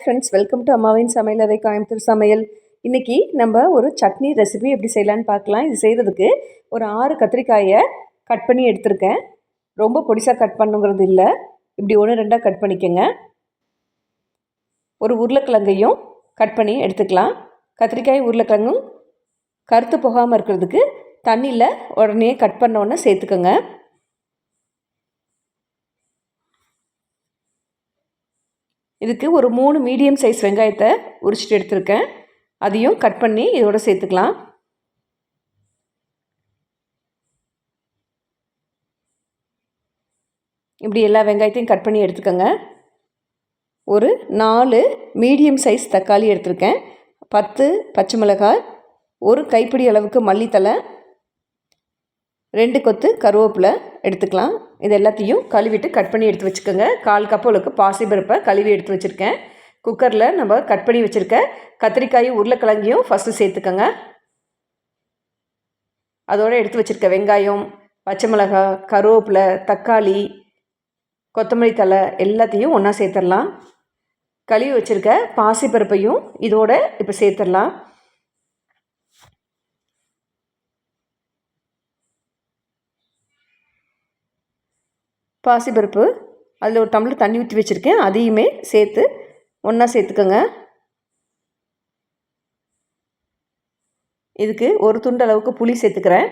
Friends, welcome to அம்மாவின் சமையலறை கோயம்புத்தூர் சமையல். இன்றைக்கி நம்ம ஒரு சட்னி ரெசிபி எப்படி செய்யலான்னு பார்க்கலாம். இது செய்கிறதுக்கு ஒரு 6 கத்திரிக்காயை கட் பண்ணி எடுத்திருக்கேன். ரொம்ப பொடிசாக கட் பண்ணுங்கிறது இல்லை, இப்படி 1-2 கட் பண்ணிக்கோங்க. ஒரு உருளைக்கிழங்கையும் கட் பண்ணி எடுத்துக்கலாம். கத்திரிக்காய் உருளைக்கிழங்கும் கருத்து போகாமல் இருக்கிறதுக்கு தண்ணியில் உடனே கட் பண்ணோன்னே சேர்த்துக்கோங்க. இதுக்கு ஒரு 3 மீடியம் சைஸ் வெங்காயத்தை உரிச்சிட்டு எடுத்திருக்கேன். அதையும் கட் பண்ணி இதோட சேர்த்துக்கலாம். இப்படி எல்லா வெங்காயத்தையும் கட் பண்ணி எடுத்துக்கோங்க. ஒரு 4 மீடியம் சைஸ் தக்காளி எடுத்திருக்கேன். 10 பச்சை மிளகாய், ஒரு கைப்பிடி அளவுக்கு மல்லித்தலை, 2 கொத்து கருவேப்பிலை எடுத்துக்கலாம். இது எல்லாத்தையும் கழுவிட்டு கட் பண்ணி எடுத்து வச்சுக்கோங்க. 1/4 கப் அளவுக்கு பாசிப்பருப்பை கழுவி எடுத்து வச்சுருக்கேன். குக்கரில் நம்ம கட் பண்ணி வச்சுருக்க கத்திரிக்காயும் உருளைக்கிழங்கையும் ஃபஸ்ட்டு சேர்த்துக்கோங்க. அதோடு எடுத்து வச்சுருக்க வெங்காயம், பச்சை மிளகாய், கருவேப்பிலை, தக்காளி, கொத்தமல்லி தழை எல்லாத்தையும் ஒன்றா சேர்த்துடலாம். கழுவி வச்சுருக்க பாசிப்பருப்பையும் இதோட இப்போ சேர்த்துடலாம். பாசிப்பருப்பு அதில் ஒரு டம்ளர் தண்ணி ஊற்றி வச்சுருக்கேன். அதையுமே சேர்த்து ஒன்றா சேர்த்துக்கோங்க. இதுக்கு ஒரு துண்டு அளவுக்கு புளி சேர்த்துக்கிறேன்.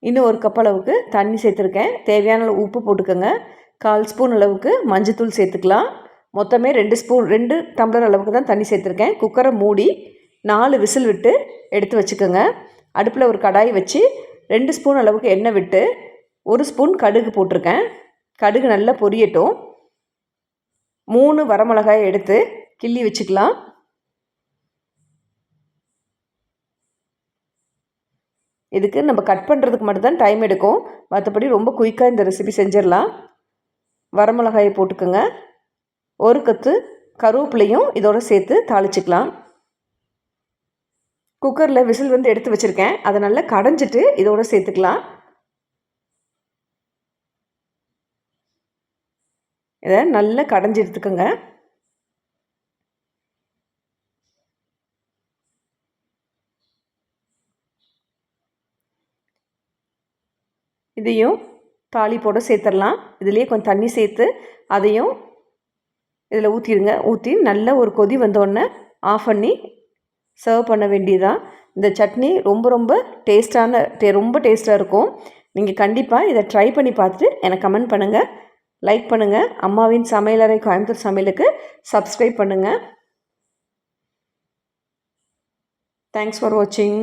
இன்னும் 1 கப் அளவுக்கு தண்ணி சேர்த்துருக்கேன். தேவையான அளவு உப்பு போட்டுக்கோங்க. 1/4 ஸ்பூன் அளவுக்கு மஞ்சத்தூள் சேர்த்துக்கலாம். மொத்தமே 2 டம்ளர் அளவுக்கு தான் தண்ணி சேர்த்துருக்கேன். குக்கரை மூடி 4 விசில் விட்டு எடுத்து வச்சுக்கோங்க. அடுப்பில் ஒரு கடாய் வச்சு 2 ஸ்பூன் அளவுக்கு எண்ணெய் விட்டு 1 ஸ்பூன் கடுகு போட்டிருக்கேன். கடுகு நல்லா பொரியட்டும். 3 வரமிளகாயை எடுத்து கிள்ளி வச்சுக்கலாம். இதுக்கு நம்ம கட் பண்ணுறதுக்கு மட்டும்தான் டைம் எடுக்கும், மற்றபடி ரொம்ப குயிக்காக இந்த ரெசிபி செஞ்சிடலாம். வரமிளகாயை போட்டுக்கோங்க. 1 கொத்து கருவேப்பிலையும் இதோடு சேர்த்து தாளிச்சிக்கலாம். குக்கரில் விசில் எடுத்து வச்சுருக்கேன். அதை நல்லா கடைஞ்சிட்டு இதோடு சேர்த்துக்கலாம். இதை நல்லா கடைஞ்சி எடுத்துக்கோங்க. இதையும் தாளிப்போட சேர்த்துடலாம். இதுலேயே கொஞ்சம் தண்ணி சேர்த்து அதையும் இதில் ஊற்றிடுங்க. ஊற்றி நல்ல ஒரு கொதி வந்தோடனே ஆஃப் பண்ணி சர்வ் பண்ண வேண்டியதான். இந்த சட்னி ரொம்ப டேஸ்ட்டாக இருக்கும். நீங்கள் கண்டிப்பாக இதை ட்ரை பண்ணி பார்த்துட்டு எனக்கு கமெண்ட் பண்ணுங்கள், லைக் பண்ணுங்கள். அம்மாவின் சமையலறை கோயம்புத்தூர் சமையலுக்கு சப்ஸ்கிரைப் பண்ணுங்கள். தேங்க்ஸ் ஃபார் வாட்சிங்.